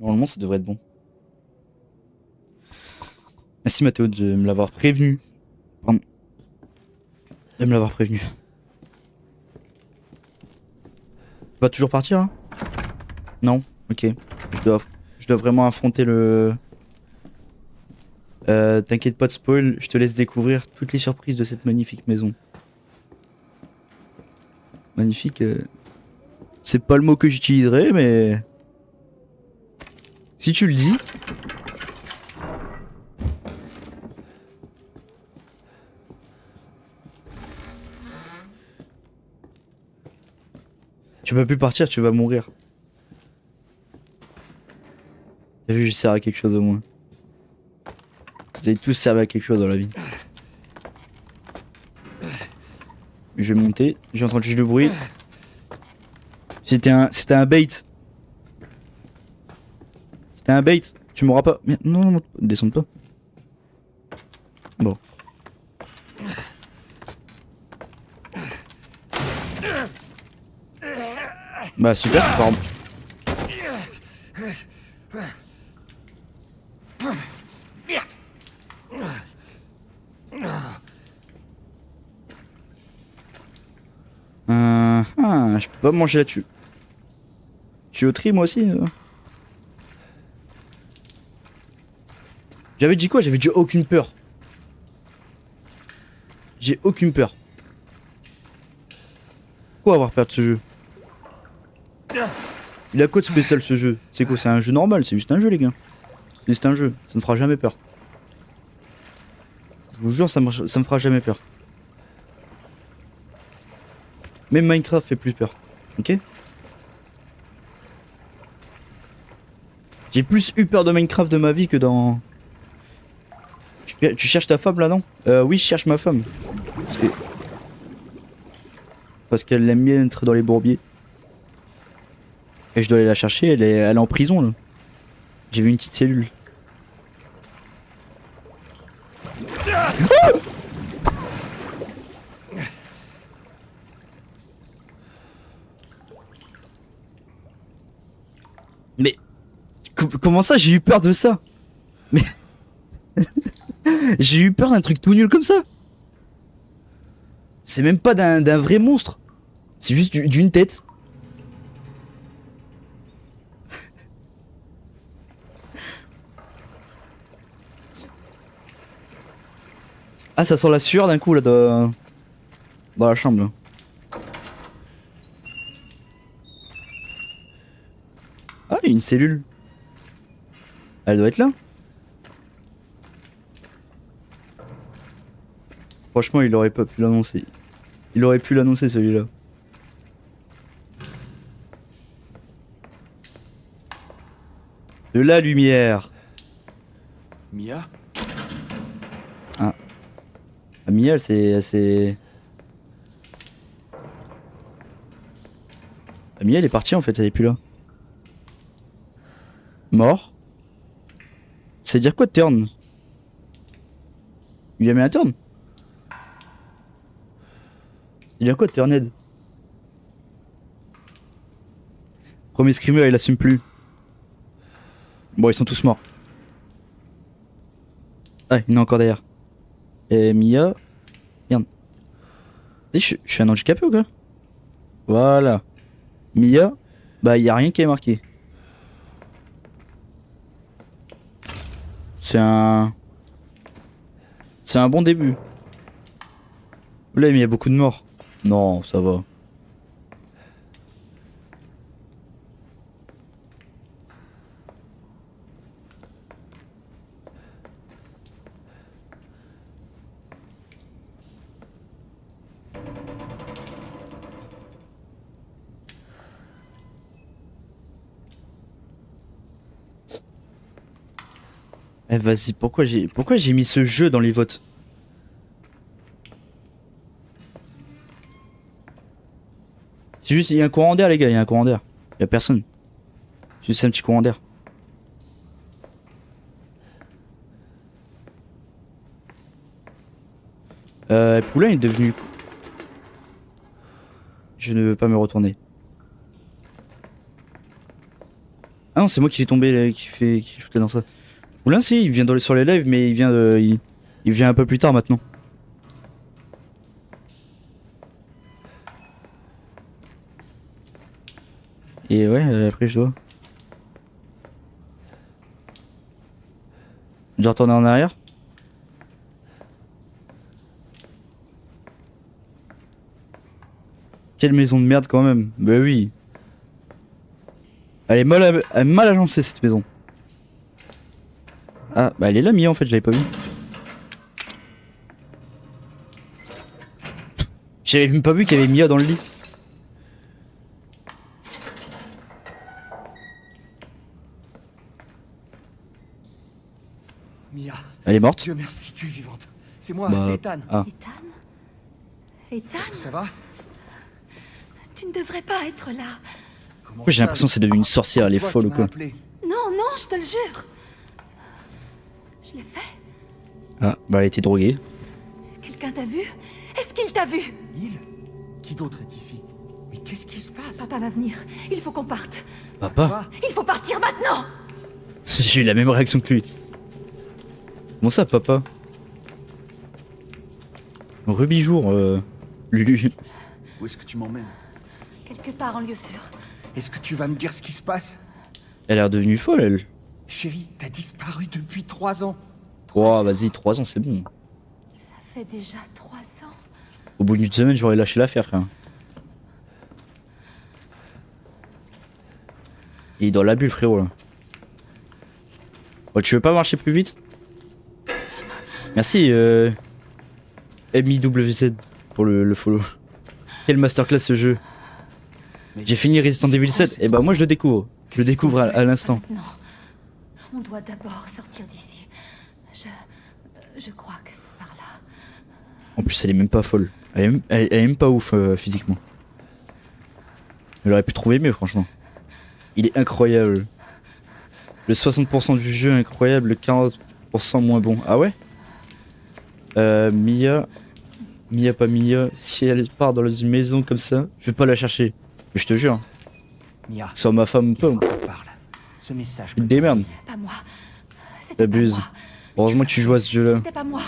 Normalement, ça devrait être bon. Merci Mathéo de me l'avoir prévenu. Pardon. De me l'avoir prévenu. Tu vas toujours partir, hein? Non? Ok. Je dois vraiment affronter le... t'inquiète pas de spoil, je te laisse découvrir toutes les surprises de cette magnifique maison. Magnifique, c'est pas le mot que j'utiliserais, mais... Si tu le dis... Tu vas plus partir, tu vas mourir. T'as vu, je sers à quelque chose au moins. Vous avez tous servi à quelque chose dans la vie. Je vais monter, j'ai entendu du bruit. C'était un bait. C'était un bait. Tu m'auras pas... Mais non, non, descends pas. Bon. Bah super, tu pars. Je peux pas manger là-dessus. Tuyauterie moi aussi. J'avais dit quoi? J'avais dit aucune peur. J'ai aucune peur. Pourquoi avoir peur de ce jeu? Il a quoi de spécial ce jeu? C'est quoi? C'est un jeu normal, c'est juste un jeu les gars. C'est juste un jeu, ça ne fera jamais peur. Je vous jure, ça me fera jamais peur. Même Minecraft fait plus peur. Ok? J'ai plus eu peur de Minecraft de ma vie que dans... Tu cherches ta femme là, non? Oui, je cherche ma femme. Parce qu'elle aime bien être dans les bourbiers. Et je dois aller la chercher, elle est en prison là. J'ai vu une petite cellule. Mais... Comment ça j'ai eu peur de ça? Mais... J'ai eu peur d'un truc tout nul comme ça. C'est même pas d'un vrai monstre. C'est juste d'une tête. Ah, ça sent la sueur d'un coup là dans la chambre là. Ah, il y a une cellule. Elle doit être là. Franchement, il aurait pas pu l'annoncer. Il aurait pu l'annoncer celui-là. De la lumière. Mia? Ah. Ah, Mia, c'est... Ah, Mia, elle est partie en fait, elle est plus là. Mort. Ça veut dire quoi, turn? Il a mis un turn? Il y a quoi, Turned? Premier screamer, il assume plus. Bon, ils sont tous morts. Ah, il y en a encore derrière. Et Mia... Merde. Je suis un handicapé ou quoi? Voilà. Mia... Bah, il y a rien qui est marqué. C'est un... C'est un bon début. Là, mais il y a beaucoup de morts. Non, ça va. Eh vas-y, pourquoi j'ai mis ce jeu dans les votes? C'est juste, il y a un courant d'air les gars, il y a un courant d'air. Il y a personne. C'est juste un petit courant d'air. Poulain est devenu... Je ne veux pas me retourner. Ah non, c'est moi qui suis tombé, qui shootait dans ça. Oulin, si, il vient sur les lives, mais il vient un peu plus tard maintenant. Et ouais, après je dois. Je dois retourner en arrière. Quelle maison de merde quand même. Bah oui. Elle est mal agencée cette maison. Ah, bah elle est là, Mia en fait, je l'avais pas vue. J'avais même pas vu qu'il y avait Mia dans le lit. Mia, Elle est morte. Dieu merci, tu es vivante. C'est moi, Bah, c'est Ethan. Ah. Ethan Ethan, Est-ce que ça va? tu ne devrais pas être là. Comment J'ai ça, l'impression que c'est devenu une sorcière, elle est toi folle qui ou m'as quoi. appelé. Non, non, je te le jure. Je l'ai fait. Ah, bah elle était droguée. Quelqu'un t'a vu? Est-ce qu'il t'a vu? Il? Qui d'autre est ici? Mais qu'est-ce qui se passe? Papa va venir. Il faut qu'on parte. Papa. Quoi? Il faut partir maintenant. J'ai eu la même réaction que lui. Comment ça, papa? Ruby-jour, Lulu. Où est-ce que tu m'emmènes? Quelque part en lieu sûr. Est-ce que tu vas me dire ce qui se passe? Elle a l'air devenue folle, elle. Chérie, t'as disparu depuis 3 ans. Oh, vas-y, 3 ans, c'est bon. Ça fait déjà 3 ans. Au bout d'une semaine, j'aurais lâché l'affaire, frère. Il est dans la bulle, frérot, là. Oh, tu veux pas marcher plus vite? Merci, MIWZ pour le follow. Quelle masterclass ce jeu. Mais J'ai fini Resident Evil 7, et bah moi je le découvre. Je le découvre à l'instant. Non. On doit d'abord sortir d'ici. Je crois que c'est par là. En plus, elle est même pas folle. Elle est même pas ouf physiquement. J'aurais pu trouver mieux, franchement. Il est incroyable. Le 60% du jeu incroyable, le 40% moins bon. Ah ouais? Mia, pas Mia. Si elle part dans une maison comme ça, je vais pas la chercher. Mais je te jure. Mia, Soit ma femme ou il pas. faut qu'on parle. Ce message. Tu te démerdes. Pas moi. C'était pas T'abuses. moi. Heureusement que tu joues à ce jeu-là. C'était pas moi.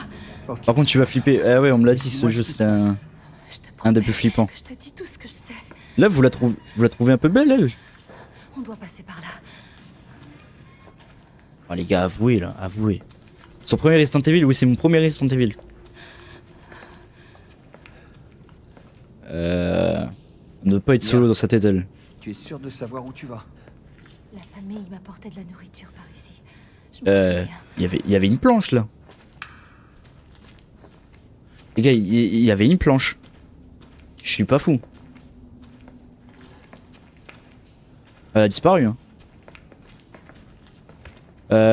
Ok. Par contre, tu vas flipper. Ah ouais, on me l'a dit, ce jeu c'était un Je te des promets plus flippants. que je te dis tout ce que je sais. Là, vous la trouvez un peu belle, elle? On doit passer par là. Oh, les gars, avouez là, avouez. Son premier Resident Evil, oui, c'est mon premier Resident Evil. On ne peut pas être solo dans sa tête, elle. Tu es sûr de savoir où tu vas? La famille m'apportait de la nourriture par ici. Je me souviens. Il y avait une planche là. Les gars, il y avait une planche. Je suis pas fou. Elle a disparu, hein.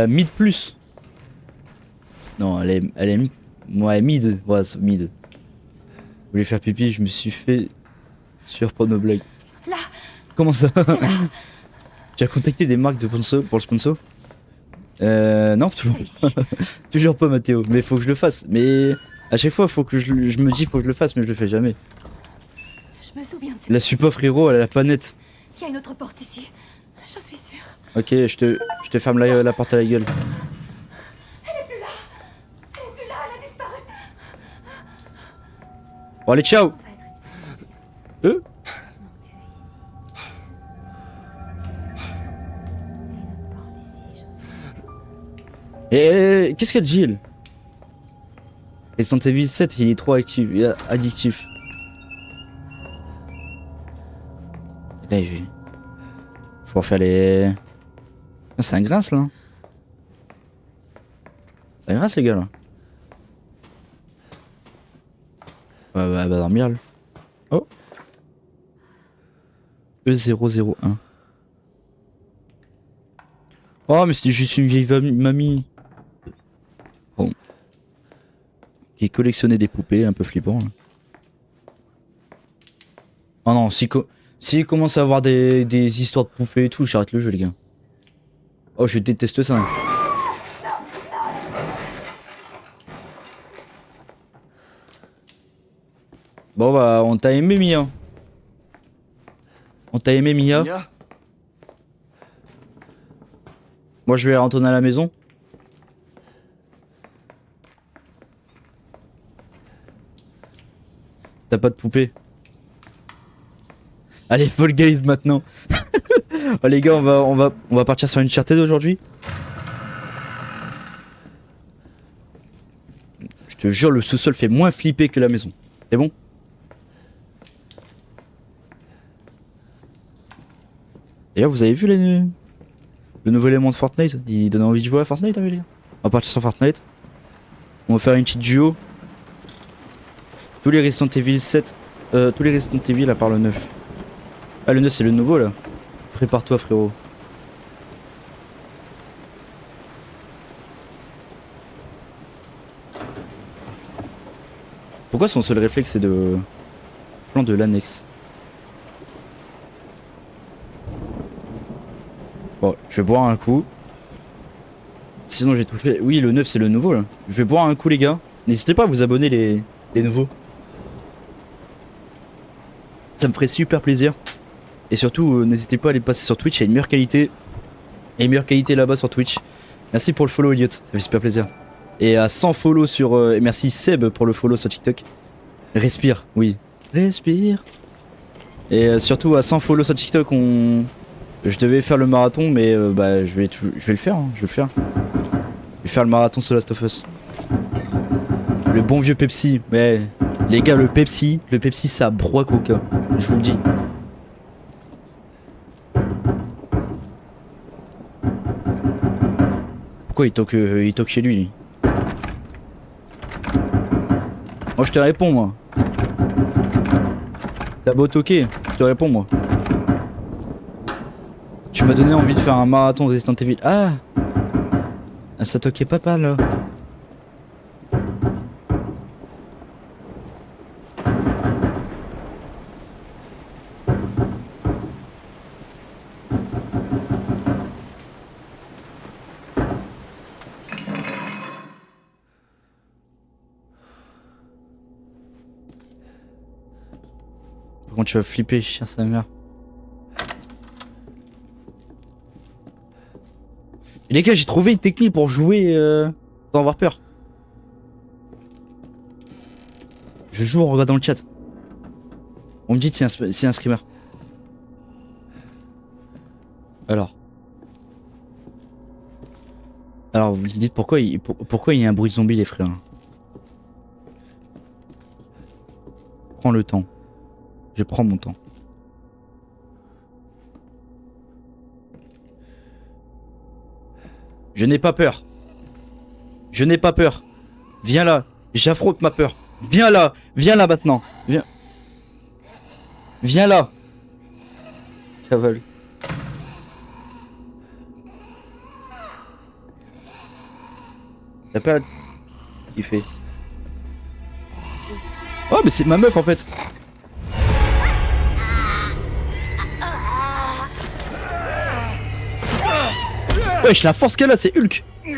Mid plus. Non, elle est ouais, mid. Ouais, c'est mid. Je voulais faire pipi, je me suis fait surprendre nos blagues. Là, Comment ça? Tu as contacté des marques de sponsor pour le sponsor? Non, toujours, c'est ici. toujours pas, Mathéo. Mais faut que je le fasse. Mais à chaque fois, faut que je me dis, faut que je le fasse, mais je le fais jamais. Je me souviens de cette La suppa, frérot, elle a la planète. Il y a une autre porte ici. J'en suis sûre. Ok, je te ferme la porte à la gueule. Elle est plus là, elle a disparu. Bon, allez, ciao. Et qu'est-ce qu'elle dit, elle? Resident Evil 7, il est trop actif, addictif. Putain, faut refaire les... Ah, c'est un grince, là. Hein. C'est un grince, les gars, là. Ouais, bah, elle va dormir, elle. Oh. E001. Oh, mais c'était juste une vieille mamie. Bon. Qui collectionnait des poupées, un peu flippant. Là. Oh non, s'il commence à avoir des histoires de poupées et tout, j'arrête le jeu, les gars. Oh, je déteste ça. Bon, bah, on t'a aimé, Mia. On t'a aimé, Mia. Mia? Moi je vais retourner à la maison. T'as pas de poupée. Allez, Fall Guys maintenant. Oh, les gars, on va partir sur une Uncharted aujourd'hui. Je te jure, le sous-sol fait moins flipper que la maison. C'est bon? D'ailleurs, vous avez vu le nouveau élément de Fortnite? Il donne envie de jouer à Fortnite, hein, les gars. On va partir sur Fortnite. On va faire une petite duo. Tous les Resident Evil 7. Tous les Resident Evil à part le 9. Ah, le 9 c'est le nouveau là. Prépare-toi, frérot. Pourquoi son seul réflexe c'est de... plan de l'annexe? Bon, je vais boire un coup. Sinon j'ai tout fait. Oui, le 9 c'est le nouveau là. Je vais boire un coup les gars. N'hésitez pas à vous abonner les nouveaux. Ça me ferait super plaisir. Et surtout, n'hésitez pas à aller passer sur Twitch, il y a une meilleure qualité. Il y a une meilleure qualité là-bas sur Twitch. Merci pour le follow Elliot, ça fait super plaisir. Et à 100 follow sur... et merci Seb pour le follow sur TikTok. Respire, oui. Respire. Et surtout à 100 follow sur TikTok, je devais faire le marathon, mais bah je vais le faire, hein, je vais le faire. Je vais faire le marathon sur Last of Us. Le bon vieux Pepsi, ouais. Les gars, le Pepsi ça broie coca, je vous le dis. Pourquoi il toque chez lui? Moi je te réponds moi. T'as beau toquer, je te réponds moi. Tu m'as donné envie de faire un marathon Resident Evil. Ah, ça toquait pas là. Par contre tu vas flipper, chien sa mère. Et les gars, j'ai trouvé une technique pour jouer sans avoir peur. Je joue en regardant le chat. On me dit que c'est un screamer. Alors, vous me dites pourquoi il y a un bruit de zombie les frères. Prends le temps. Je prends mon temps. Je n'ai pas peur. Je n'ai pas peur. Viens là. J'affronte ma peur. Viens là. Viens là maintenant. Viens. Viens là. Cavale. T'as pas... Il fait... Oh mais c'est ma meuf en fait. Wesh, la force qu'elle a, c'est Hulk. Je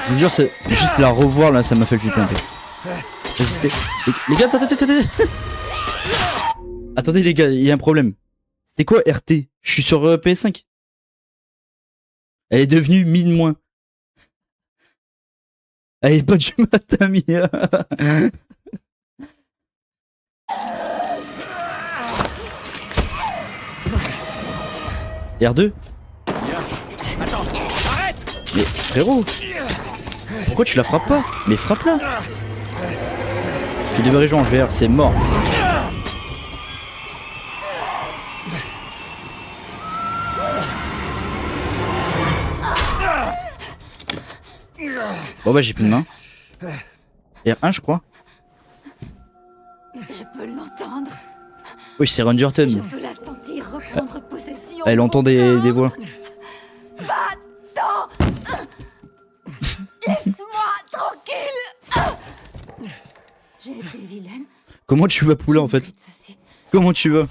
vous jure, c'est juste la revoir là, ça m'a fait le flipper un peu. Résistez. Les gars, attendez. Attendez les gars, il y a un problème. C'est quoi RT? Je suis sur PS5. Elle est devenue mine moins. Elle est pas du matin, Mia. R2? Attends, arrête! Mais frérot, pourquoi tu la frappes pas? Mais frappe-la! Tu devrais jouer en VR, c'est mort. Bon bah j'ai plus de main. R1 je crois. Je peux l'entendre. Oui c'est Rangerton. Je peux la sentir reprendre possession. Elle entend des voix. Va-t'en! Laisse-moi tranquille! J'ai été vilaine. Comment tu vas poulet en fait? Comment tu vas?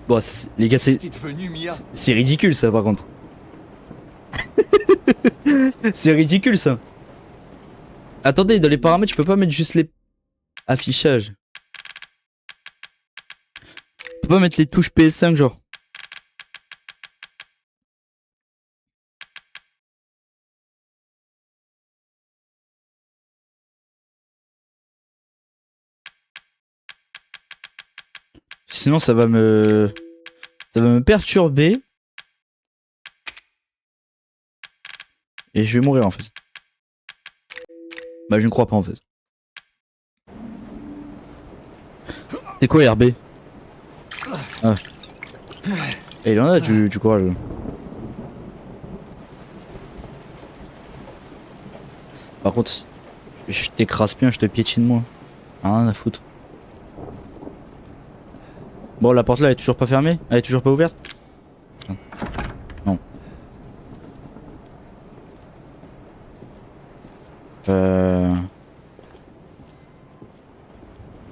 Bon les gars c'est ridicule ça par contre. C'est ridicule ça. Attendez, dans les paramètres, je peux pas mettre juste les... Affichage. On peut pas mettre les touches PS5 genre. Sinon ça va me perturber. Et je vais mourir en fait. Bah je ne crois pas en fait. C'est quoi RB? Ah. Et il en a du courage. Par contre, je t'écrase bien, je te piétine moi. Rien à foutre. Bon, la porte là elle est toujours pas fermée? Elle est toujours pas ouverte? Non.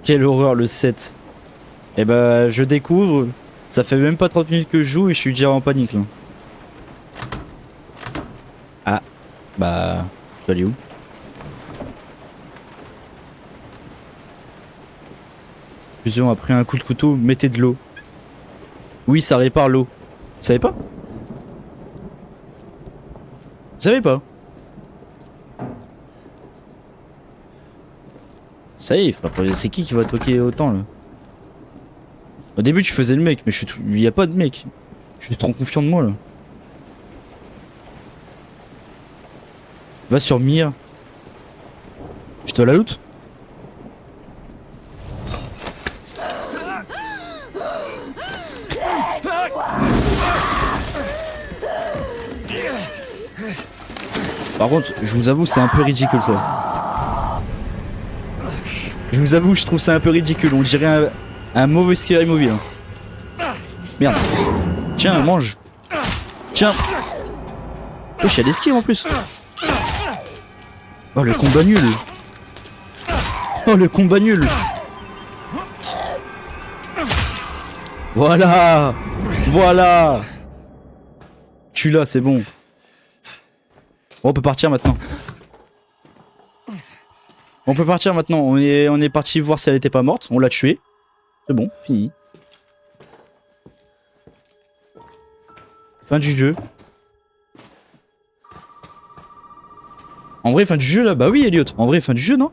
Quelle horreur le 7. Et bah je découvre. Ça fait même pas 30 minutes que je joue et je suis déjà en panique là. Ah. Bah. Je dois aller où? Fusion a pris un coup de couteau, mettez de l'eau. Oui, ça répare l'eau. Vous savez pas? Vous savez pas? Ça y est, c'est qui va toquer autant là? Au début tu faisais le mec, mais il y a pas de mec. Je suis trop confiant de moi là. Va sur Mire. Je te la loot? Par contre, je vous avoue, c'est un peu ridicule ça. Je vous avoue, je trouve ça un peu ridicule. On dirait un mauvais Scary Movie. Hein. Merde. Tiens, mange. Tiens. Oh, il y a des skis en plus. Oh, le combat nul. Oh, le combat nul. Voilà. Voilà. Tu l'as, c'est bon. Bon, on peut partir maintenant. On peut partir maintenant. On est parti voir si elle était pas morte. On l'a tuée. C'est bon, fini. Fin du jeu. En vrai, fin du jeu là? Bah oui, Elliot. En vrai, fin du jeu, non?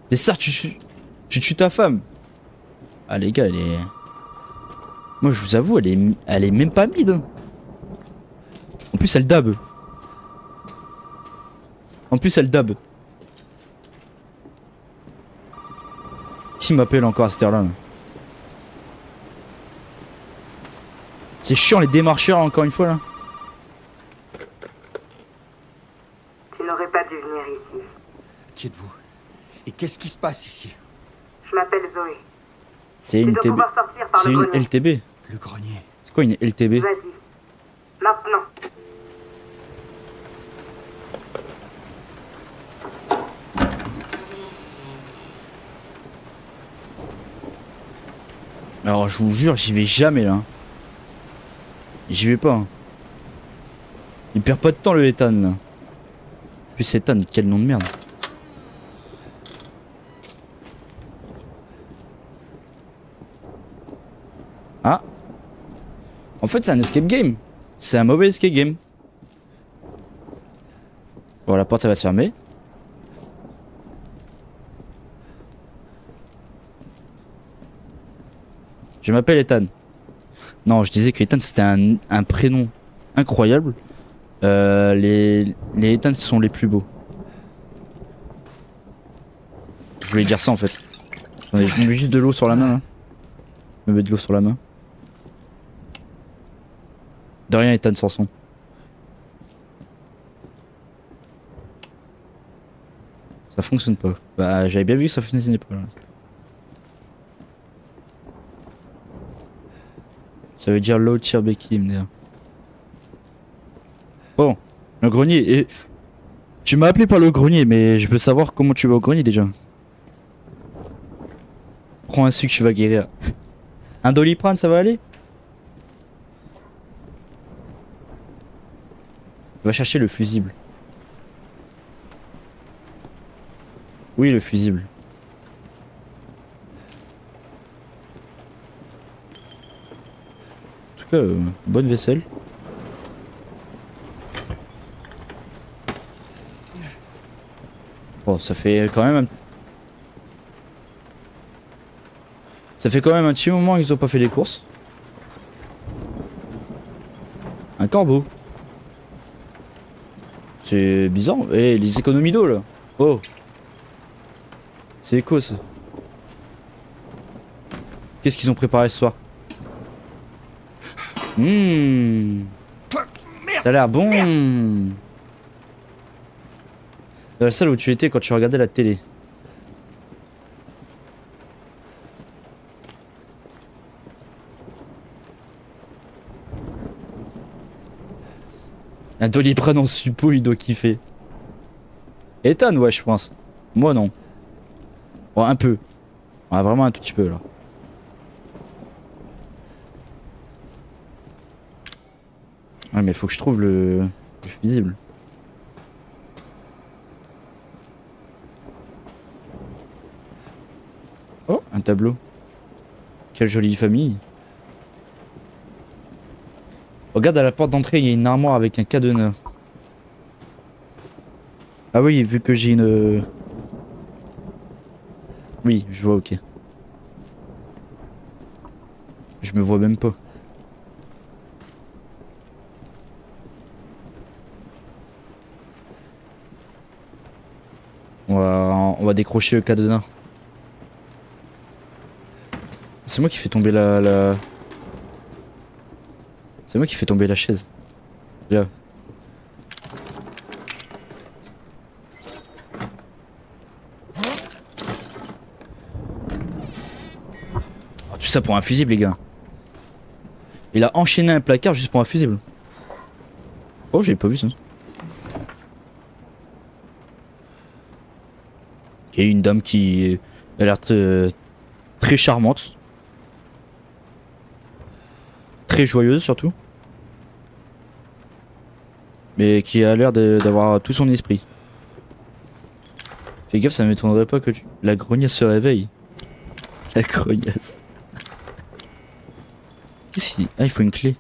C'est ça, tu tues ta femme. Ah, les gars, elle est. Moi, je vous avoue, elle est même pas mid. Hein. En plus, elle dab. Qui m'appelle encore à cette heure-là? C'est chiant les démarcheurs encore une fois là. Tu n'aurais pas dû venir ici. Qui êtes-vous? Et qu'est-ce qui se passe ici? Je m'appelle Zoé. C'est Tu une dois TB. pouvoir sortir par C'est le une grenier. LTB. Le grenier. C'est quoi une LTB? Vas-y. Maintenant. Alors je vous jure, j'y vais jamais là. J'y vais pas. Hein. Il perd pas de temps le Ethan là. Plus Ethan, quel nom de merde. Ah. En fait c'est un escape game. C'est un mauvais escape game. Bon la porte elle va se fermer. Je m'appelle Ethan. Non, je disais que Ethan c'était un prénom incroyable. Les Ethan sont les plus beaux. Je voulais dire ça en fait. Attendez, je me mets de l'eau sur la main. Hein. Je me mets de l'eau sur la main. De rien, Ethan Sanson. Ça fonctionne pas. Bah, j'avais bien vu que ça fonctionnait pas là. Ça veut dire low tier Becky, me dire. Bon, le grenier. Et... Tu m'as appelé par le grenier, mais je veux savoir comment tu vas au grenier déjà. Prends un sucre, tu vas guérir. Un Doliprane, ça va aller? Va chercher le fusible. Oui, le fusible. En tout cas, bonne vaisselle. Bon, ça fait quand même Ça fait quand même un petit moment qu'ils ont pas fait les courses. Un corbeau. C'est bizarre. Eh, les économies d'eau là. Oh. C'est quoi ça? Qu'est-ce qu'ils ont préparé ce soir? Ça a l'air bon. Dans la salle où tu étais quand tu regardais la télé. Un Doliprane en suppo, il doit kiffer. Ethan, ouais, je pense. Moi, non. Bon, un peu. Ouais, vraiment un tout petit peu, là. Ouais, mais faut que je trouve le fusible. Oh, un tableau. Quelle jolie famille. Regarde à la porte d'entrée, il y a une armoire avec un cadenas. Ah oui, vu que j'ai une... Oui, je vois, ok. Je me vois même pas. On va décrocher le cadenas. C'est moi qui fais tomber la... C'est moi qui fais tomber la chaise. Là. Oh, tout ça pour un fusible, les gars. Il a enchaîné un placard juste pour un fusible. Oh, j'avais pas vu ça. Il y a une dame qui a l'air très charmante. Très joyeuse surtout. Mais qui a l'air d'avoir tout son esprit. Fais gaffe, ça m'étonnerait pas que la grognasse se réveille. La grognasse. Qu'est-ce qu'il... Ah, il faut une clé.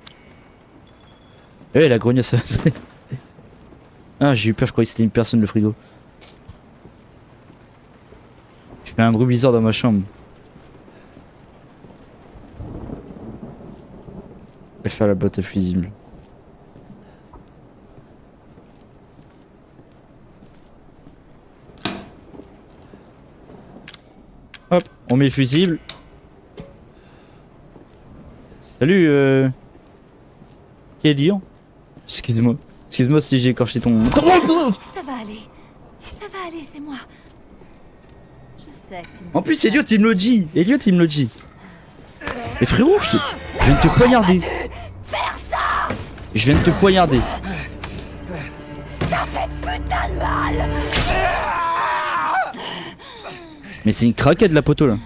Eh, la grognasse. Ah, j'ai eu peur, je croyais que c'était une personne le frigo. Je fais un gros bizarre dans ma chambre. Je vais faire la boîte à fusible. Hop, on met le fusible. Salut, Kélian. Excuse-moi. Excuse-moi si j'ai écorché ton... Ça va aller. Ça va aller, c'est moi. Je sais que tu ne En plus, Elliot, il me le dit. Elliot, il me le dit. Mais frérot, je viens de te poignarder. Je viens de te poignarder. Ça fait putain de mal. Mais c'est une craquette de la poteau là.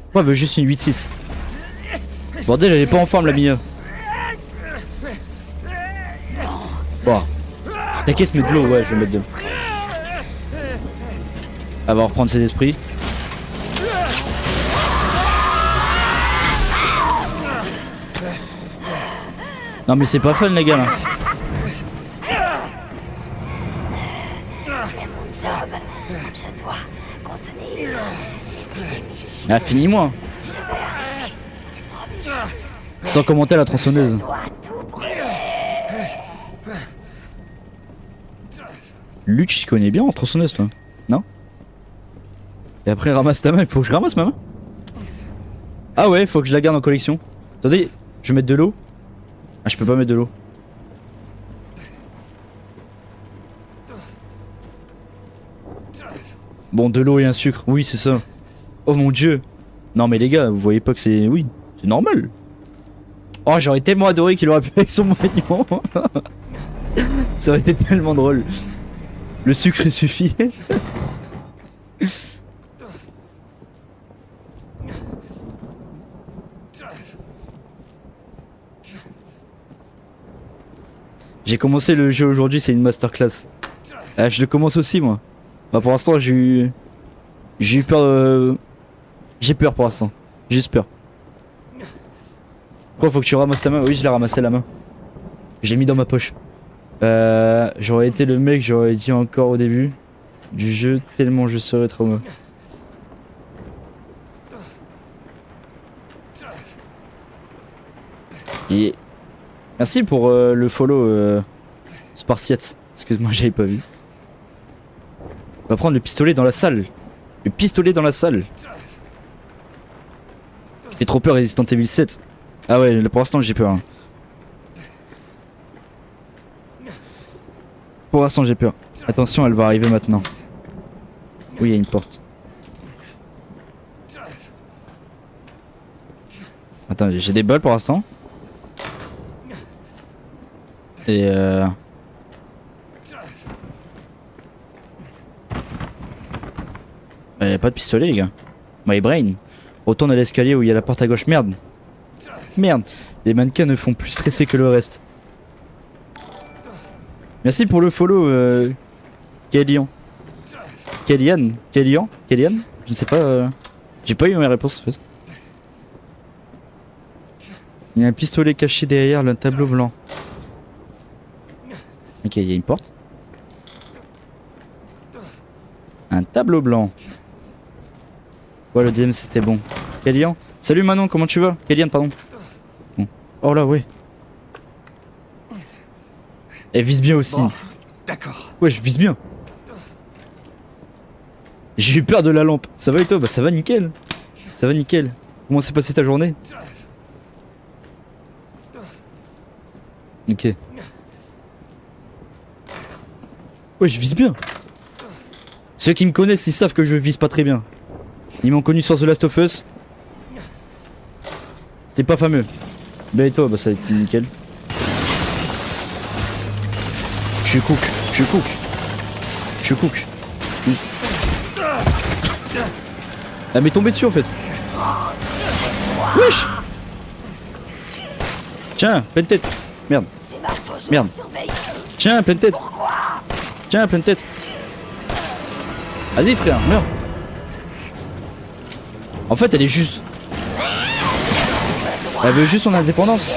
Pourquoi elle veut juste une 8-6? Bordel, elle est pas en forme la Mia. Bon. T'inquiète, mets de l'eau, ouais, je vais mettre de l'eau. Elle va reprendre ses esprits. Non mais c'est pas fun les gars là. Ah, finis-moi. Sans commenter la tronçonneuse. Luch, tu connais bien en tronçonneuse toi, non? Et après ramasse ta main, il faut que je ramasse ma main. Ah ouais, faut que je la garde en collection. Attendez, je vais mettre de l'eau. Ah, je peux pas mettre de l'eau. Bon, de l'eau et un sucre, oui c'est ça. Oh mon dieu. Non mais les gars, vous voyez pas que c'est... Oui, c'est normal. Oh, j'aurais tellement adoré qu'il aurait pu avec son moignon. Ça aurait été tellement drôle. Le sucre suffit. J'ai commencé le jeu aujourd'hui, c'est une masterclass. Je le commence aussi moi. Bah pour l'instant j'ai eu peur. J'ai peur pour l'instant. J'ai juste peur. Pourquoi faut que tu ramasses ta main? Oui, je l'ai ramassé la main. Je l'ai mis dans ma poche. J'aurais été le mec, j'aurais dit encore au début du jeu, tellement je serais trauma. Et merci pour le follow Spartiate. Excuse-moi, j'avais pas vu. On va prendre le pistolet dans la salle. Le pistolet dans la salle. J'ai trop peur Resident Evil 7. Ah ouais, pour l'instant j'ai peur. Hein. Pour l'instant j'ai peur. Attention, elle va arriver maintenant. Oui, il y a une porte. Attends, j'ai des balles pour l'instant. Et y a pas de pistolet les gars. My brain. Retourne à l'escalier où il y a la porte à gauche. Merde. Merde. Les mannequins ne font plus stresser que le reste. Merci pour le follow Kélian. Kélian. Je ne sais pas. J'ai pas eu ma réponse en fait. Il y a un pistolet caché derrière le tableau blanc. Ok, il y a une porte. Un tableau blanc. Ouais, le DM c'était bon. Kélian. Salut Manon, comment tu vas? Kélian, pardon. Bon. Oh là, ouais. Elle vise bien aussi. Bon, d'accord. Ouais, je vise bien. J'ai eu peur de la lampe. Ça va et toi? Bah ça va nickel. Ça va nickel. Comment s'est passée ta journée? Ok. Ouais, je vise bien. Ceux qui me connaissent, ils savent que je vise pas très bien. Ils m'ont connu sur The Last of Us. C'était pas fameux. Ben et toi, bah ça va être nickel. Je suis cook. Elle m'est tombée dessus en fait. Wesh. Tiens, pleine tête. Merde. Tiens, pleine tête. Vas-y frère, meurs. En fait, elle est juste... Elle veut juste son indépendance.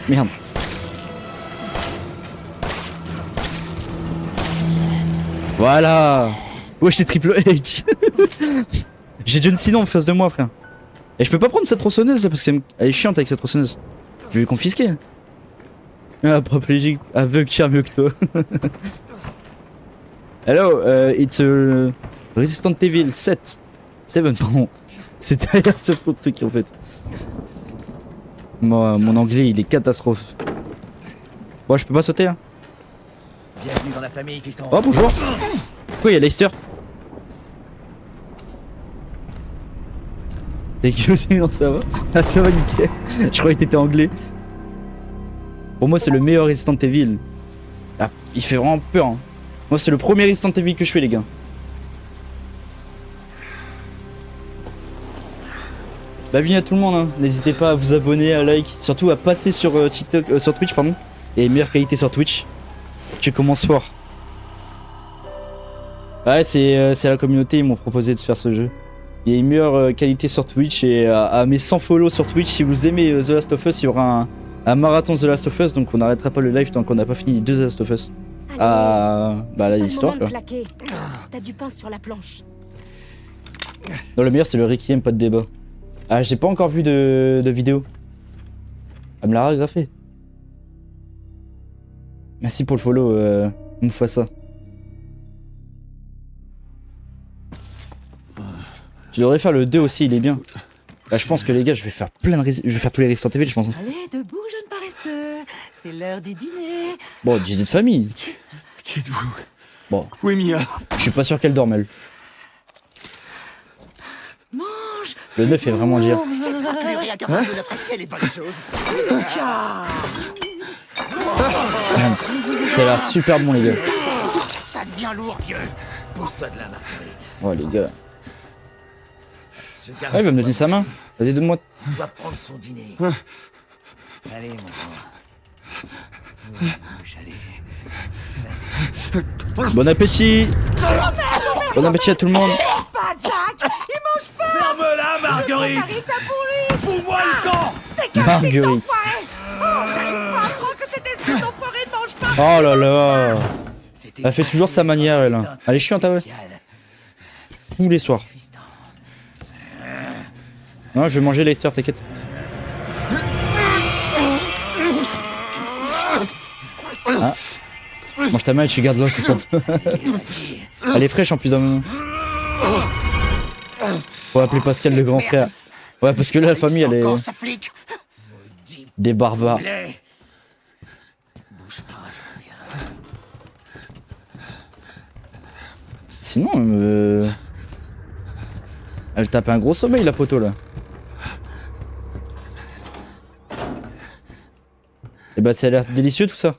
Merde. Voilà. Ouais, j'ai triple H. J'ai John Cena en face de moi, frère. Et je peux pas prendre cette tronçonneuse là parce qu'elle est chiante avec cette tronçonneuse. Je vais lui confisquer. Ah, paraplégique aveugle cher mieux que toi. Hello, it's a Resident Evil 7. Pardon. C'est derrière sur ton truc en fait. Moi, mon anglais il est catastrophe. Bon, je peux pas sauter là. Bienvenue dans la famille, fiston. Oh, bonjour. Pourquoi il y a Leicester? T'es qui aussi? Non, ça va. Ah, ça va nickel. Je croyais que t'étais anglais. Pour moi, c'est le meilleur Resident Evil. Ah, il fait vraiment peur. Hein. Moi, c'est le premier Resident Evil que je fais, les gars. Bienvenue à tout le monde. Hein. N'hésitez pas à vous abonner, à like, surtout à passer sur TikTok, sur Twitch, pardon. Et meilleure qualité sur Twitch. Tu commences fort. Ouais, c'est la communauté, ils m'ont proposé de faire ce jeu. Il y a une meilleure qualité sur Twitch et à mes 100 follow sur Twitch, si vous aimez The Last of Us, il y aura un marathon The Last of Us, donc on n'arrêtera pas le live tant qu'on n'a pas fini les 2 The Last of Us. Bah l'histoire quoi. T'as du pain sur la planche. Non, le meilleur c'est le Requiem, pas de débat. Ah, j'ai pas encore vu de vidéo. Elle me l'a ragrafé. Merci pour le follow, Mufasa. Tu devrais faire le 2 aussi, il est bien. Bah, je pense que les gars, je vais faire plein de je vais faire tous les Resident Evil, je pense. Allez, debout, jeune paresseux. C'est l'heure du dîner. Bon, dîner de famille. Qui êtes-vous? Bon, Où est Mia? je suis pas sûr qu'elle dorme, elle. Mange. Le 9 est vraiment dire. C'est pas plus rien capable d'apprécier les bonnes choses. Ça a l'air super bon, les gars. Ça devient lourd, vieux. Pousse-toi de la Marguerite. Oh, les gars. Ce Ah, il va me donner sa main. Vas-y, donne-moi. doit prendre son dîner. Allez, mon grand. Allez. Bon appétit. Bon appétit à tout le monde. Pas Jack. Il mange pas. Ferme-la, Marguerite. Paris, ça pourrit. Fous-moi le camp. Marguerite. Oh, j'arrive pas à croire que cet esprit d'enfoiré ne mange pas. Oh là là. Elle fait toujours sa manière, elle. Elle est chiante, ah ouais. Tous les soirs. Non, je vais manger Leicester, t'inquiète. Ah. Mange ta main et tu gardes l'autre. Elle est fraîche en plus d'un moment. Faut appeler Pascal le grand frère. Ouais, parce que là, la famille, elle est... Des barbares. Sinon, elle tape un gros sommeil, la poteau, là. Et bah, ça a l'air délicieux, tout ça.